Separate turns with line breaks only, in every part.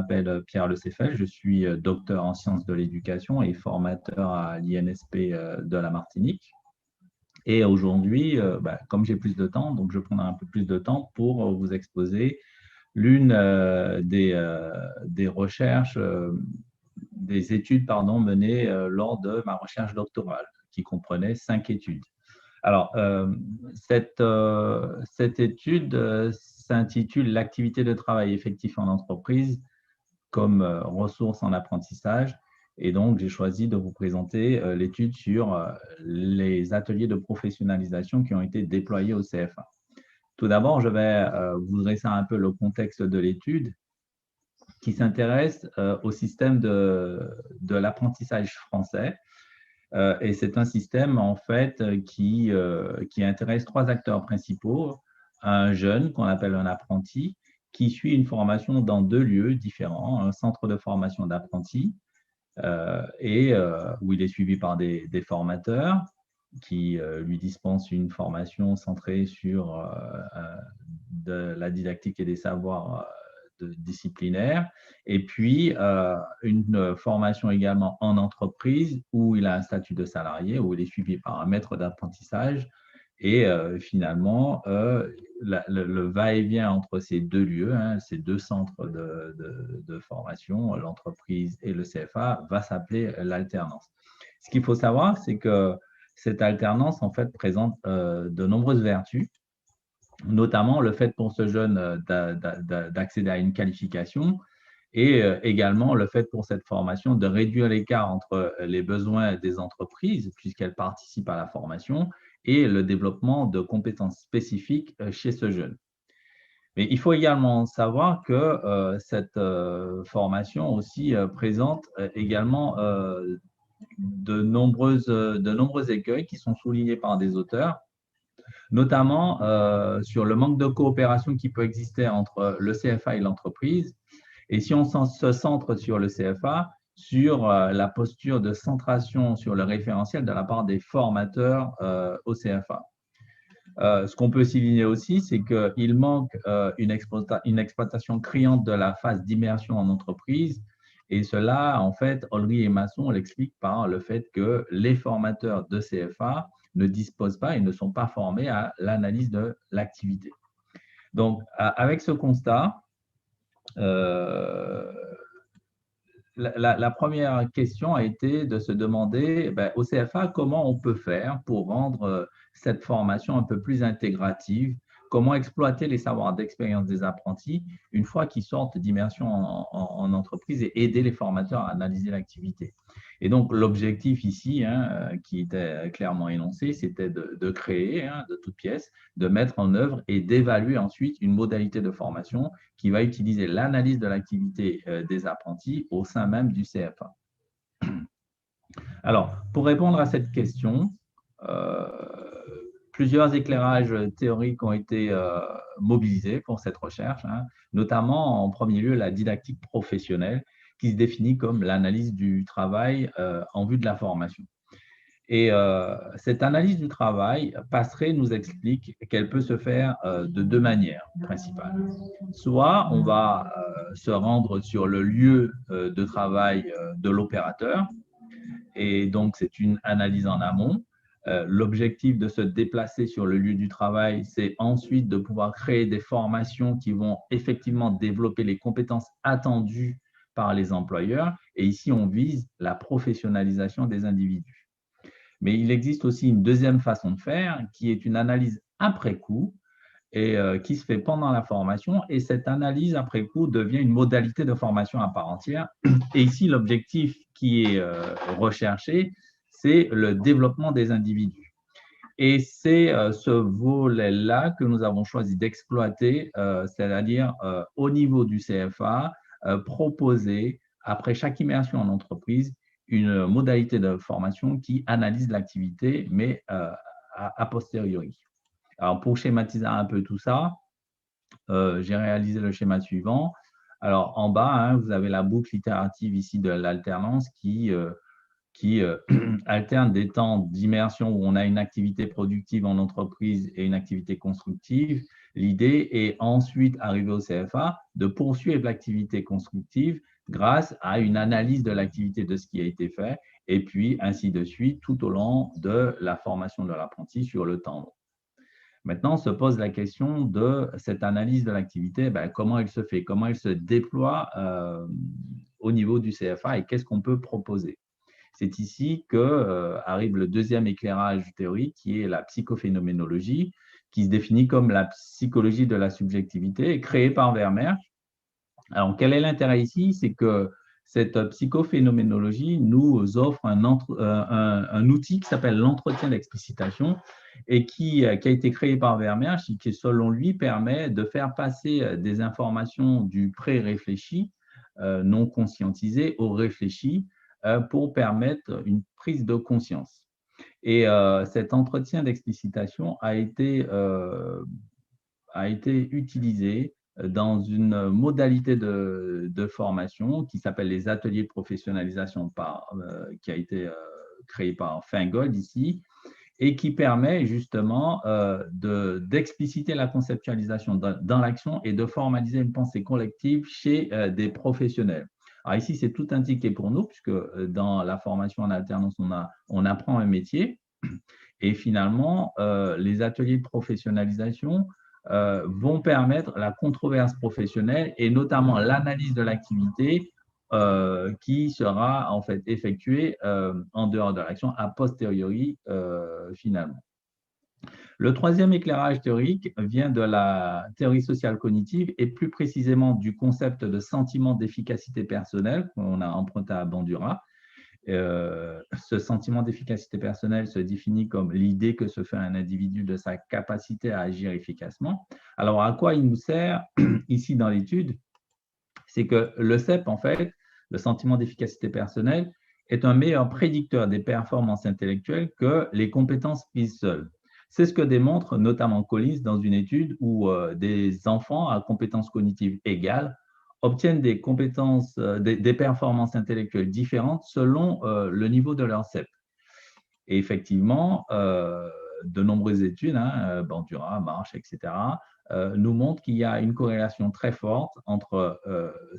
m'appelle Pierre Le Ceffel, je suis docteur en sciences de l'éducation et formateur à l'INSP de la Martinique. Et aujourd'hui, comme j'ai plus de temps, donc je prendrai un peu plus de temps pour vous exposer l'une des recherches, des études pardon, menées lors de ma recherche doctorale, qui comprenait 5 études. Alors, cette étude s'intitule L'activité de travail effectif en entreprise comme ressource en apprentissage. Et donc, j'ai choisi de vous présenter l'étude sur les ateliers de professionnalisation qui ont été déployés au CFA. Tout d'abord, je vais vous dresser un peu le contexte de l'étude qui s'intéresse au système de l'apprentissage français. Et c'est un système, en fait, qui intéresse 3 acteurs principaux. Un jeune, qu'on appelle un apprenti, qui suit une formation dans 2 lieux différents, un centre de formation d'apprentis, où il est suivi par des formateurs qui lui dispensent une formation centrée sur de la didactique et des savoirs disciplinaires, et puis une formation également en entreprise où il a un statut de salarié, où il est suivi par un maître d'apprentissage, et finalement le va-et-vient entre ces 2 lieux, ces 2 centres de formation, l'entreprise et le CFA, va s'appeler l'alternance. Ce qu'il faut savoir, c'est que cette alternance, en fait, présente de nombreuses vertus, notamment le fait pour ce jeune d'accéder à une qualification, et également le fait pour cette formation de réduire l'écart entre les besoins des entreprises, puisqu'elles participent à la formation, et le développement de compétences spécifiques chez ce jeune. Mais il faut également savoir que cette formation aussi présente également de nombreux écueils qui sont soulignés par des auteurs, notamment sur le manque de coopération qui peut exister entre le CFA et l'entreprise. Et si on se centre sur le CFA, sur la posture de centration sur le référentiel de la part des formateurs au CFA. Ce qu'on peut souligner aussi, c'est qu'il manque une exploitation criante de la phase d'immersion en entreprise. Et cela, en fait, Olry et Masson l'expliquent par le fait que les formateurs de CFA ne disposent pas et ne sont pas formés à l'analyse de l'activité. Donc, avec ce constat, la première question a été de se demander au CFA comment on peut faire pour rendre cette formation un peu plus intégrative, comment exploiter les savoirs d'expérience des apprentis une fois qu'ils sortent d'immersion en entreprise et aider les formateurs à analyser l'activité. Et donc, l'objectif ici, qui était clairement énoncé, c'était de créer, de toutes pièces, de mettre en œuvre et d'évaluer ensuite une modalité de formation qui va utiliser l'analyse de l'activité des apprentis au sein même du CFA. Alors, pour répondre à cette question, plusieurs éclairages théoriques ont été mobilisés pour cette recherche, notamment en premier lieu la didactique professionnelle, qui se définit comme l'analyse du travail en vue de la formation. Et cette analyse du travail, Passeré nous explique qu'elle peut se faire de 2 manières principales. Soit on va se rendre sur le lieu de travail de l'opérateur, et donc c'est une analyse en amont. L'objectif de se déplacer sur le lieu du travail, c'est ensuite de pouvoir créer des formations qui vont effectivement développer les compétences attendues par les employeurs. Et ici, on vise la professionnalisation des individus. Mais il existe aussi une deuxième façon de faire, qui est une analyse après coup, et qui se fait pendant la formation. Et cette analyse après coup devient une modalité de formation à part entière. Et ici, l'objectif qui est recherché, c'est le développement des individus. Et c'est ce volet-là que nous avons choisi d'exploiter, c'est-à-dire au niveau du CFA, proposer, après chaque immersion en entreprise, une modalité de formation qui analyse l'activité, mais a posteriori. Alors, pour schématiser un peu tout ça, j'ai réalisé le schéma suivant. Alors, en bas, vous avez la boucle itérative ici de l'alternance qui alterne des temps d'immersion où on a une activité productive en entreprise et une activité constructive, L'idée est ensuite, arrivé au CFA, de poursuivre l'activité constructive grâce à une analyse de l'activité de ce qui a été fait, et puis ainsi de suite tout au long de la formation de l'apprenti sur le temps long. Maintenant, se pose la question de cette analyse de l'activité, comment elle se fait, comment elle se déploie au niveau du CFA et qu'est-ce qu'on peut proposer. C'est ici que arrive le deuxième éclairage théorique qui est la psychophénoménologie, qui se définit comme la psychologie de la subjectivité, créée par Vermeer. Alors, quel est l'intérêt ici? C'est que cette psychophénoménologie nous offre un outil qui s'appelle l'entretien d'explicitation et qui a été créé par Vermeer, qui, selon lui, permet de faire passer des informations du pré-réfléchi, non conscientisé, au réfléchi, pour permettre une prise de conscience. Et cet entretien d'explicitation a été utilisé dans une modalité de formation qui s'appelle les ateliers de professionnalisation qui a été créé par Feingold ici et qui permet justement d'expliciter la conceptualisation dans l'action et de formaliser une pensée collective chez des professionnels. Alors ici, c'est tout indiqué pour nous puisque dans la formation en alternance, on apprend un métier et finalement, les ateliers de professionnalisation vont permettre la controverse professionnelle et notamment l'analyse de l'activité qui sera en fait effectuée en dehors de l'action a posteriori finalement. Le troisième éclairage théorique vient de la théorie sociale cognitive et plus précisément du concept de sentiment d'efficacité personnelle qu'on a emprunté à Bandura. Ce sentiment d'efficacité personnelle se définit comme l'idée que se fait un individu de sa capacité à agir efficacement. Alors, à quoi il nous sert ici dans l'étude? C'est que le CEP, en fait, le sentiment d'efficacité personnelle, est un meilleur prédicteur des performances intellectuelles que les compétences prises seules. C'est ce que démontre notamment Collins dans une étude où des enfants à compétences cognitives égales obtiennent des compétences, des performances intellectuelles différentes selon le niveau de leur CEP. Et effectivement, de nombreuses études, Bandura, Marsh, etc., nous montrent qu'il y a une corrélation très forte entre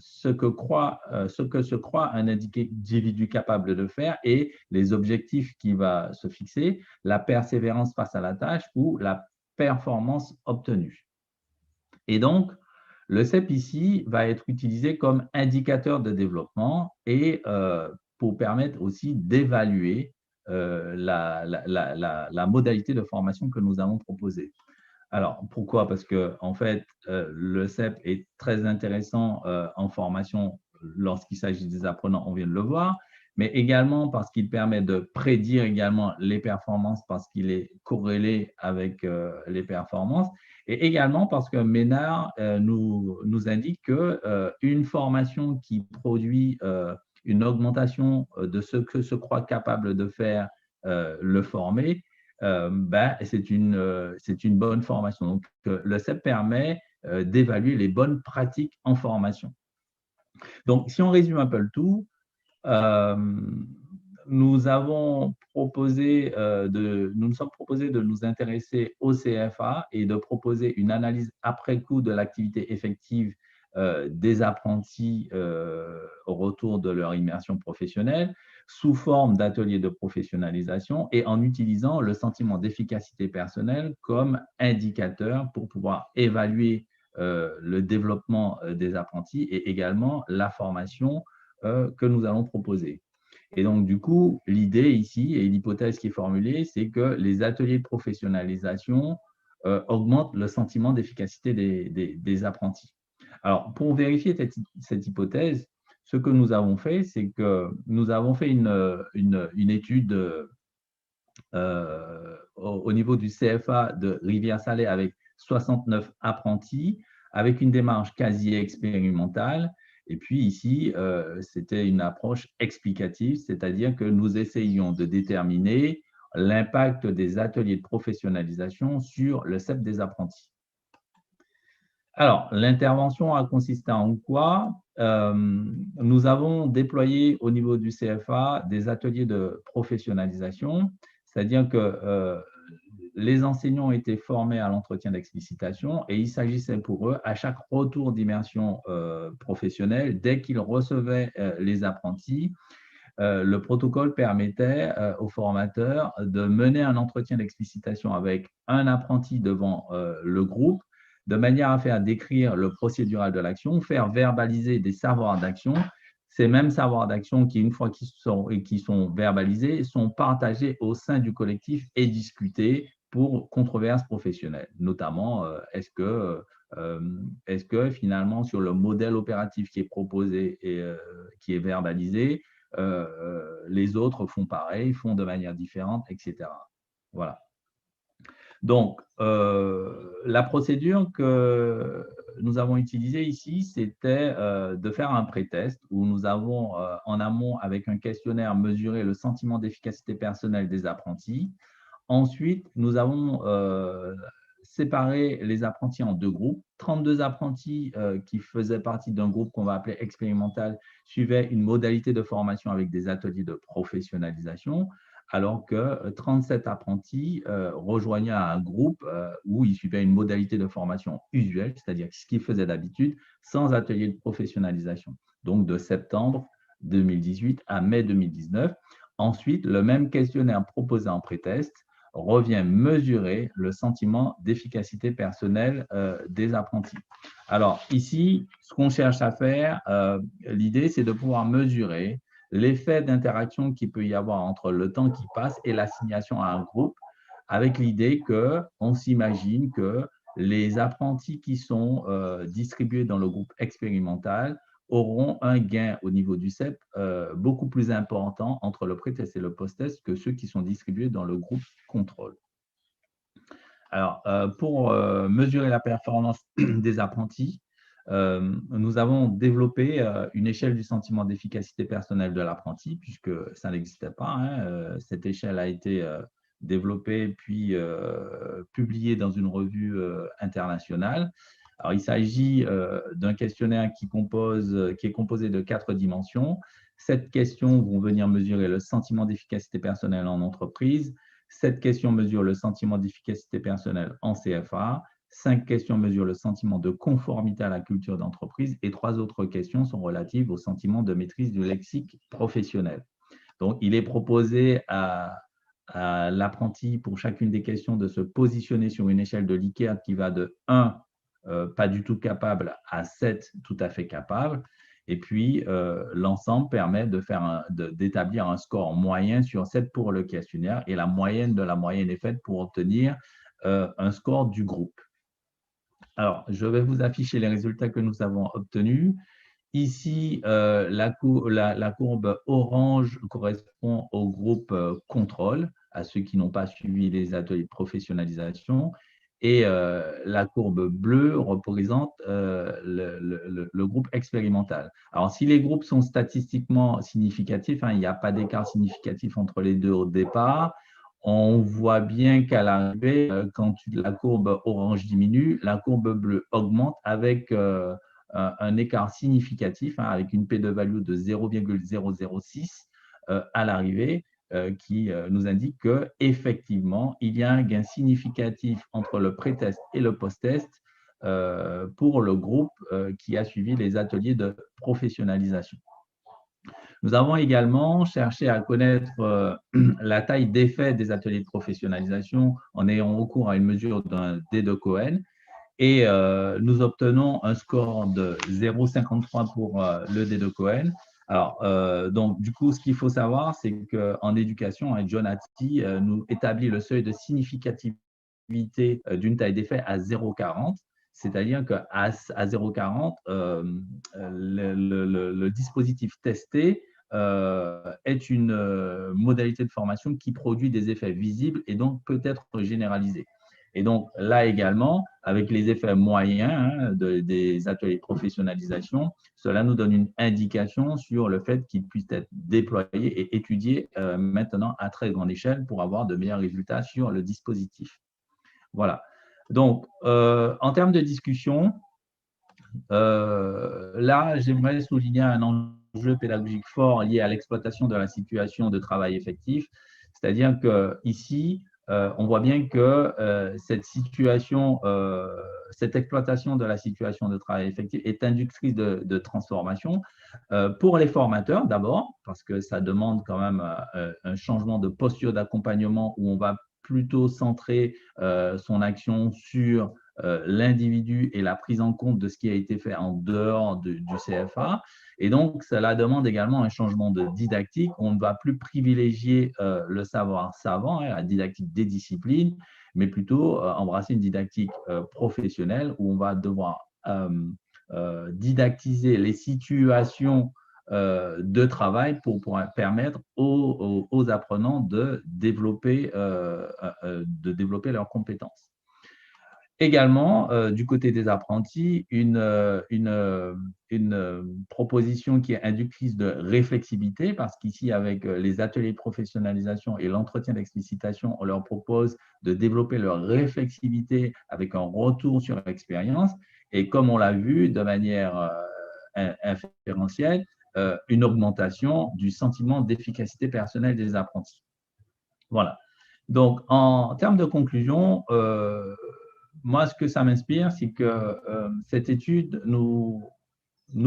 ce que se croit un individu capable de faire et les objectifs qu'il va se fixer, la persévérance face à la tâche ou la performance obtenue. Et donc, le CEP ici va être utilisé comme indicateur de développement et pour permettre aussi d'évaluer la modalité de formation que nous allons proposer. Alors, pourquoi? Parce que, en fait, le CEP est très intéressant en formation lorsqu'il s'agit des apprenants, on vient de le voir, mais également parce qu'il permet de prédire également les performances parce qu'il est corrélé avec les performances et également parce que Ménard nous indique qu'une formation qui produit une augmentation de ce que se croit capable de faire le formé, c'est une bonne formation. Donc, le CEP permet d'évaluer les bonnes pratiques en formation. Donc, si on résume un peu le tout, nous sommes proposés de nous intéresser au CFA et de proposer une analyse après coup de l'activité effective des apprentis au retour de leur immersion professionnelle sous forme d'ateliers de professionnalisation et en utilisant le sentiment d'efficacité personnelle comme indicateur pour pouvoir évaluer le développement des apprentis et également la formation que nous allons proposer. Et donc, du coup, l'idée ici et l'hypothèse qui est formulée, c'est que les ateliers de professionnalisation augmentent le sentiment d'efficacité des apprentis. Alors, pour vérifier cette hypothèse, ce que nous avons fait, c'est que nous avons fait une étude au niveau du CFA de Rivière-Salée avec 69 apprentis, avec une démarche quasi expérimentale. Et puis ici, c'était une approche explicative, c'est-à-dire que nous essayions de déterminer l'impact des ateliers de professionnalisation sur le CEP des apprentis. Alors, l'intervention a consisté en quoi? Nous avons déployé au niveau du CFA des ateliers de professionnalisation, c'est-à-dire que les enseignants ont été formés à l'entretien d'explicitation et il s'agissait pour eux, à chaque retour d'immersion professionnelle, dès qu'ils recevaient les apprentis, le protocole permettait aux formateurs de mener un entretien d'explicitation avec un apprenti devant le groupe, de manière à faire décrire le procédural de l'action, faire verbaliser des savoirs d'action. Ces mêmes savoirs d'action qui, une fois qu'ils sont verbalisés, sont partagés au sein du collectif et discutés pour controverses professionnelles. Notamment, est-ce que finalement, sur le modèle opératif qui est proposé et qui est verbalisé, les autres font pareil, font de manière différente, etc. Voilà. Donc, la procédure que nous avons utilisée ici, c'était de faire un pré-test où nous avons en amont, avec un questionnaire, mesuré le sentiment d'efficacité personnelle des apprentis. Ensuite, nous avons séparé les apprentis en deux groupes. 32 apprentis qui faisaient partie d'un groupe qu'on va appeler expérimental suivaient une modalité de formation avec des ateliers de professionnalisation, alors que 37 apprentis rejoignaient un groupe où ils suivaient une modalité de formation usuelle, c'est-à-dire ce qu'ils faisaient d'habitude, sans atelier de professionnalisation. Donc, de septembre 2018 à mai 2019. Ensuite, le même questionnaire proposé en pré-test revient mesurer le sentiment d'efficacité personnelle des apprentis. Alors ici, ce qu'on cherche à faire, l'idée, c'est de pouvoir mesurer l'effet d'interaction qu'il peut y avoir entre le temps qui passe et l'assignation à un groupe, avec l'idée qu'on s'imagine que les apprentis qui sont distribués dans le groupe expérimental auront un gain au niveau du CEP beaucoup plus important entre le pré-test et le post-test que ceux qui sont distribués dans le groupe contrôle. Alors, pour mesurer la performance des apprentis, nous avons développé une échelle du sentiment d'efficacité personnelle de l'apprenti, puisque ça n'existait pas. Hein. Cette échelle a été développée puis publiée dans une revue internationale. Alors, il s'agit d'un questionnaire qui est composé de 4 dimensions. 7 questions vont venir mesurer le sentiment d'efficacité personnelle en entreprise. 7 questions mesurent le sentiment d'efficacité personnelle en CFA. 5 questions mesurent le sentiment de conformité à la culture d'entreprise et 3 autres questions sont relatives au sentiment de maîtrise du lexique professionnel. Donc, il est proposé à l'apprenti, pour chacune des questions, de se positionner sur une échelle de Likert qui va de 1, pas du tout capable, à 7, tout à fait capable. Et puis, l'ensemble permet d'établir un score moyen sur 7 pour le questionnaire et la moyenne de la moyenne est faite pour obtenir un score du groupe. Alors, je vais vous afficher les résultats que nous avons obtenus. Ici, la courbe orange correspond au groupe contrôle, à ceux qui n'ont pas suivi les ateliers de professionnalisation. Et la courbe bleue représente le groupe expérimental. Alors, si les groupes sont statistiquement significatifs, hein, il n'y a pas d'écart significatif entre les deux au départ, on voit bien qu'à l'arrivée, quand la courbe orange diminue, la courbe bleue augmente avec un écart significatif, hein, avec une P de value de 0,006 à l'arrivée, qui nous indique qu'effectivement, il y a un gain significatif entre le pré-test et le post-test pour le groupe qui a suivi les ateliers de professionnalisation. Nous avons également cherché à connaître la taille d'effet des ateliers de professionnalisation en ayant recours à une mesure d'un D de Cohen et nous obtenons un score de 0,53 pour le D de Cohen. Alors, donc, du coup, ce qu'il faut savoir, c'est qu'en éducation, John Hattie nous établit le seuil de significativité d'une taille d'effet à 0,40. C'est-à-dire qu'à 0,40, le dispositif testé est une modalité de formation qui produit des effets visibles et donc peut être généralisée. Et donc là également, avec les effets moyens hein, des ateliers de professionnalisation, cela nous donne une indication sur le fait qu'ils puissent être déployés et étudiés maintenant à très grande échelle pour avoir de meilleurs résultats sur le dispositif. Voilà. Donc, en termes de discussion, là, j'aimerais souligner un enjeu pédagogique fort lié à l'exploitation de la situation de travail effectif. C'est-à-dire qu'ici, on voit bien que cette situation, cette exploitation de la situation de travail effectif est inductrice de transformation pour les formateurs d'abord, parce que ça demande quand même un changement de posture d'accompagnement où on va plutôt centrer son action sur l'individu et la prise en compte de ce qui a été fait en dehors du CFA. Et donc, cela demande également un changement de didactique. On ne va plus privilégier le savoir savant, la didactique des disciplines, mais plutôt embrasser une didactique professionnelle où on va devoir didactiser les situations de travail pour permettre aux apprenants de développer leurs compétences. Également, du côté des apprentis, une proposition qui est inductrice de réflexibilité, parce qu'ici, avec les ateliers de professionnalisation et l'entretien d'explicitation, on leur propose de développer leur réflexibilité avec un retour sur l'expérience. Et comme on l'a vu, de manière inférentielle, une augmentation du sentiment d'efficacité personnelle des apprentis. Voilà. Donc, en termes de conclusion, moi, ce que ça m'inspire, c'est que cette étude nous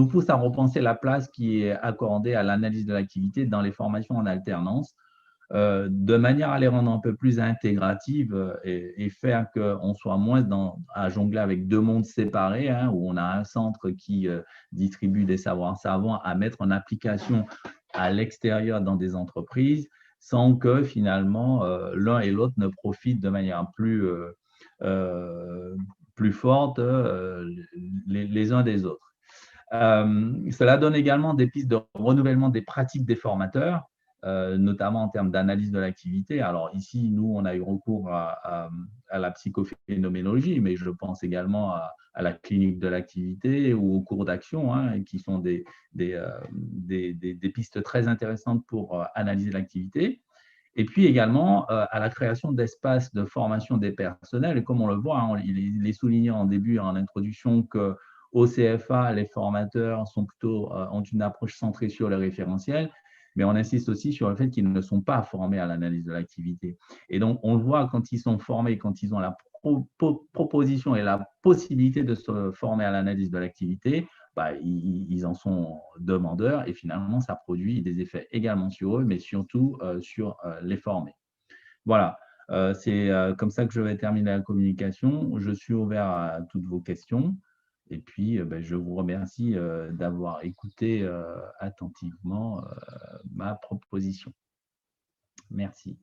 pousse à repenser la place qui est accordée à l'analyse de l'activité dans les formations en alternance, de manière à les rendre un peu plus intégratives et faire qu'on soit moins à jongler avec deux mondes séparés, hein, où on a un centre qui distribue des savoirs savants à mettre en application à l'extérieur dans des entreprises, sans que finalement l'un et l'autre ne profitent de manière plus forte les uns des autres. Cela donne également des pistes de renouvellement des pratiques des formateurs, notamment en termes d'analyse de l'activité. Alors ici, nous, on a eu recours à la psychophénoménologie, mais je pense également à la clinique de l'activité ou aux cours d'action, hein, qui sont des pistes très intéressantes pour analyser l'activité. Et puis également à la création d'espaces de formation des personnels. Et comme on le voit, hein, il est souligné en début, en introduction, que au CFA, les formateurs ont une approche centrée sur les référentiels, mais on insiste aussi sur le fait qu'ils ne sont pas formés à l'analyse de l'activité. Et donc, on le voit quand ils sont formés, quand ils ont la proposition et la possibilité de se former à l'analyse de l'activité, bah, ils en sont demandeurs et finalement, ça produit des effets également sur eux, mais surtout sur les formés. Voilà, c'est comme ça que je vais terminer la communication. Je suis ouvert à toutes vos questions. Et puis, ben, je vous remercie d'avoir écouté attentivement ma proposition. Merci.